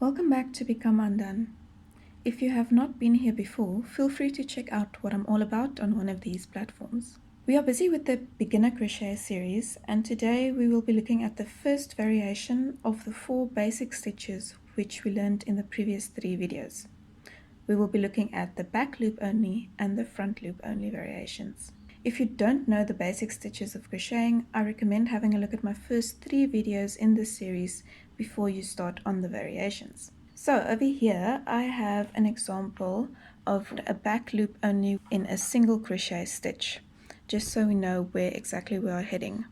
Welcome back to Become Undone. If you have not been here before, feel free to check out what I'm all about on one of these platforms. We are busy with the Beginner Crochet series, and today we will be looking at the first variation of the 4 basic stitches which we learned in the previous 3 videos. We will be looking at the back loop only and the front loop only variations. If you don't know the basic stitches of crocheting, I recommend having a look at my first 3 videos in this series before you start on the variations. So over here I have an example of a back loop only in a single crochet stitch, just so we know where exactly we are heading.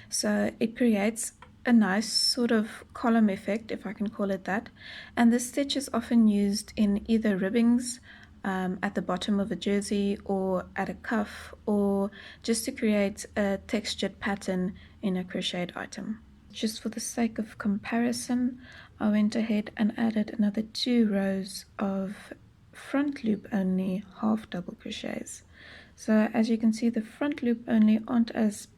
So it creates a nice sort of column effect, if I can call it that, and this stitch is often used in either ribbings at the bottom of a jersey or at a cuff, or just to create a textured pattern in a crocheted item. Just for the sake of comparison, I went ahead and added another 2 rows of front loop only half double crochets. So as you can see, the front loop only aren't as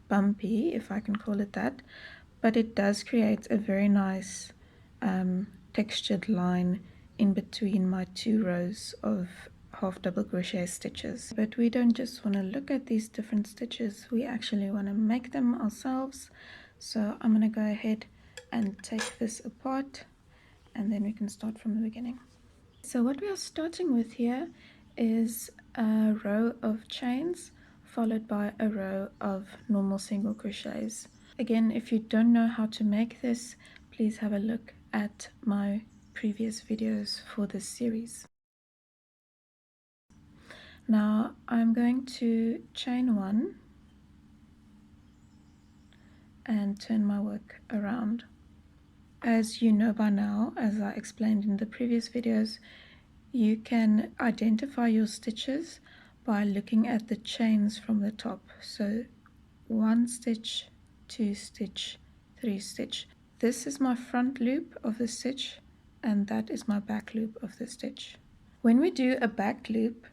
bumpy, if I can call it that, but it does create a very nice textured line in between my 2 rows of half double crochet stitches. But we don't just want to look at these different stitches, we actually want to make them ourselves. So I'm going to go ahead and take this apart, and then we can start from the beginning. So what we are starting with here is a row of chains followed by a row of normal single crochets. Again, if you don't know how to make this, please have a look at my previous videos for this series. Now I'm going to chain 1 and turn my work around. As you know by now, as I explained in the previous videos, you can identify your stitches by looking at the chains from the top. So 1 stitch, 2 stitch, 3 stitch. This is my front loop of the stitch, and that is my back loop of the stitch. When we do a back loop,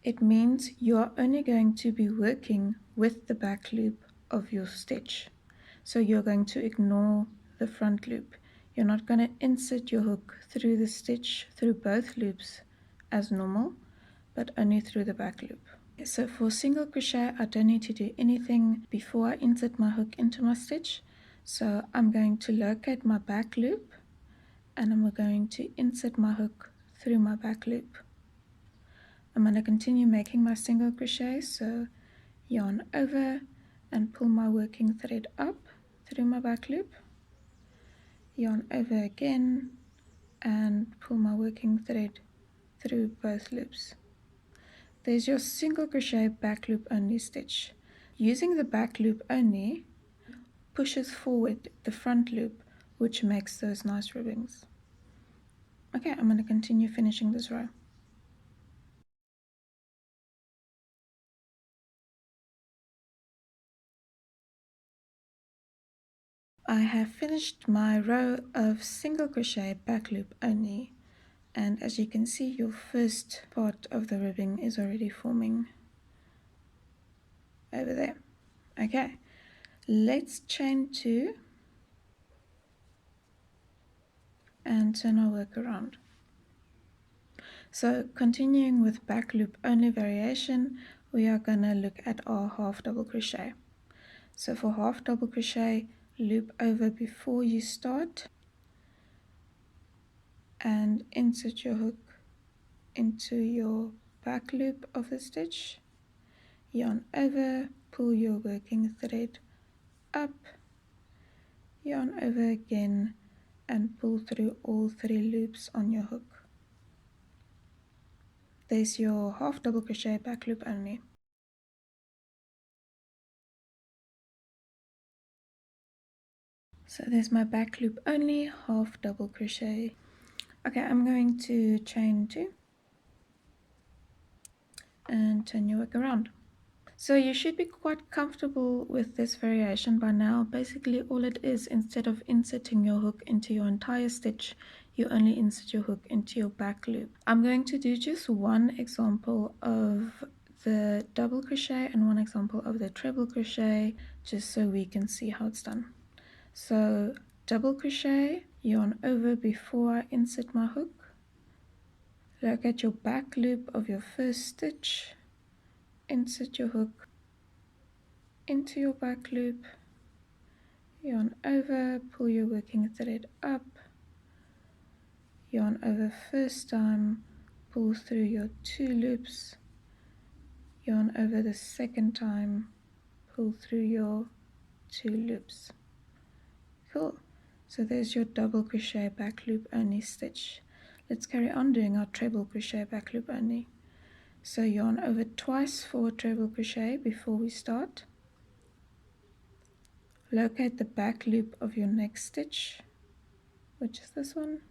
it means you are only going to be working with the back loop of your stitch. So you're going to ignore the front loop. You're not going to insert your hook through the stitch through both loops as normal, but only through the back loop. So for single crochet, I don't need to do anything before I insert my hook into my stitch. So I'm going to locate my back loop, and I'm going to insert my hook through my back loop. I'm going to continue making my single crochet, so yarn over and pull my working thread up through my back loop, yarn over again and pull my working thread through both loops. There's your single crochet back loop only stitch. Using the back loop only pushes forward the front loop, which makes those nice ribbings. Okay, I'm going to continue finishing this row. I have finished my row of single crochet back loop only, and as you can see, your first part of the ribbing is already forming over there. Okay, let's chain 2 and turn our work around. So continuing with back loop only variation, we are going to look at our half double crochet. So for half double crochet, loop over before you start and insert your hook into your back loop of the stitch, yarn over, pull your working thread up, yarn over again and pull through all 3 loops on your hook. There's your half double crochet back loop only. So there's my back loop only half double crochet. Okay, I'm going to chain 2 and turn your work around. So you should be quite comfortable with this variation by now. Basically all it is, instead of inserting your hook into your entire stitch, you only insert your hook into your back loop. I'm going to do just one example of the double crochet and one example of the treble crochet, just so we can see how it's done. So double crochet, yarn over before I insert my hook, locate your back loop of your first stitch, insert your hook into your back loop, yarn over, pull your working thread up, yarn over first time, pull through your 2 loops, yarn over the second time, pull through your 2 loops. Cool. So there's your double crochet back loop only stitch. Let's carry on doing our treble crochet back loop only. So yarn over twice for a treble crochet before we start. Locate the back loop of your next stitch, which is this one.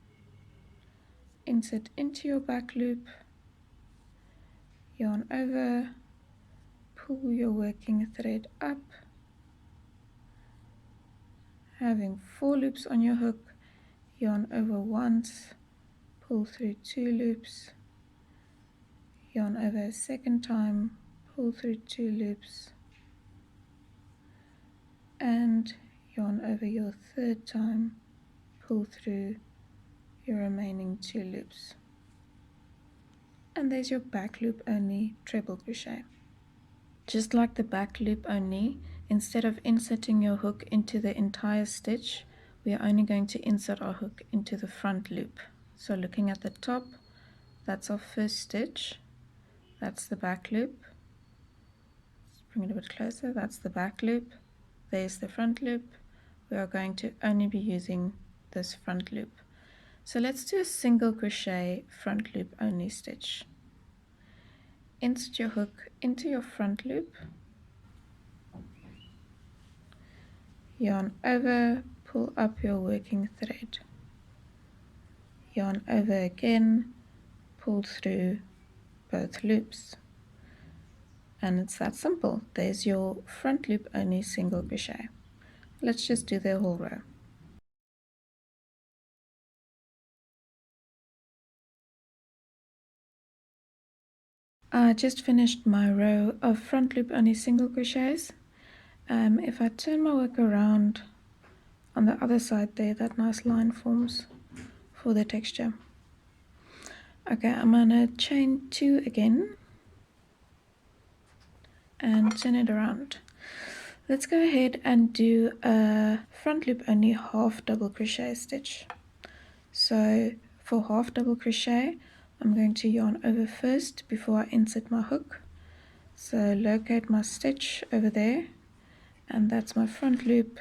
Insert into your back loop, yarn over, pull your working thread up, having 4 loops on your hook, yarn over once, pull through 2 loops, yarn over a second time, pull through 2 loops, and yarn over your third time, pull through your remaining 2 loops. And there's your back loop only treble crochet. Just like the back loop only, instead of inserting your hook into the entire stitch, we are only going to insert our hook into the front loop. So looking at the top, that's our first stitch, that's the back loop. Let's bring it a bit closer, that's the back loop, there's the front loop. We are going to only be using this front loop. So let's do a single crochet front loop only stitch. Insert your hook into your front loop, yarn over, pull up your working thread, yarn over again, pull through both loops, and it's that simple. There's your front loop only single crochet. Let's just do the whole row. I just finished my row of front loop only single crochets. If I turn my work around on the other side there, that nice line forms for the texture. Okay, I'm gonna chain 2 again and turn it around. Let's go ahead and do a front loop only half double crochet stitch. So for half double crochet, I'm going to yarn over first before I insert my hook. So locate my stitch over there, and that's my front loop.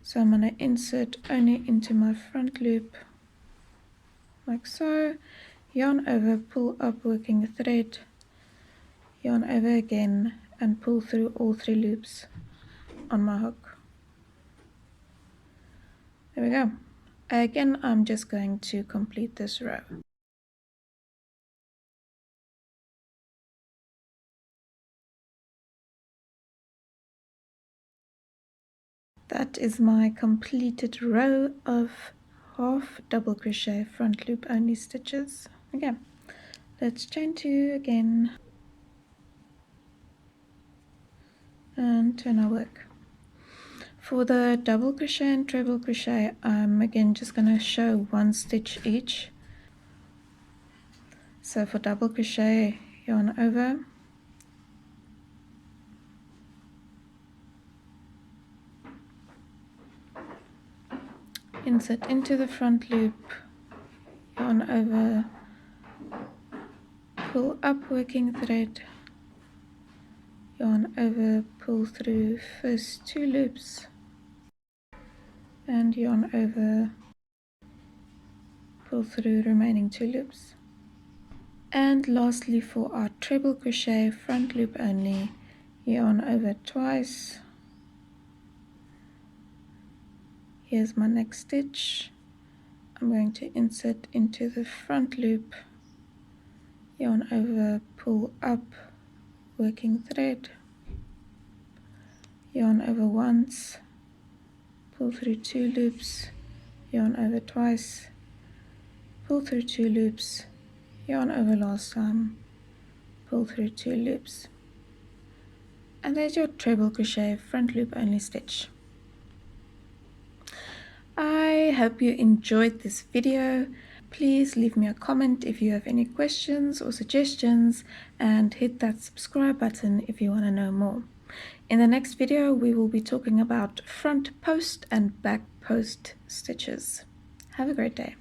So I'm going to insert only into my front loop like so, yarn over, pull up working thread, yarn over again, and pull through all 3 loops on my hook. There we go. Again, I'm just going to complete this row. That is my completed row of half double crochet front loop only stitches. Okay, let's chain 2 again and turn our work. For the double crochet and treble crochet, I'm again just going to show 1 stitch each. So for double crochet, yarn over, insert into the front loop, yarn over, pull up working thread, yarn over, pull through first 2 loops, and yarn over, pull through remaining 2 loops. And lastly, for our treble crochet front loop only, yarn over twice. Here's my next stitch. I'm going to insert into the front loop, yarn over, pull up working thread, yarn over once, pull through 2 loops, yarn over twice, pull through 2 loops, yarn over last time, pull through 2 loops, and there's your treble crochet front loop only stitch. I hope you enjoyed this video. Please leave me a comment if you have any questions or suggestions, and hit that subscribe button if you want to know more. In the next video, we will be talking about front post and back post stitches. Have a great day.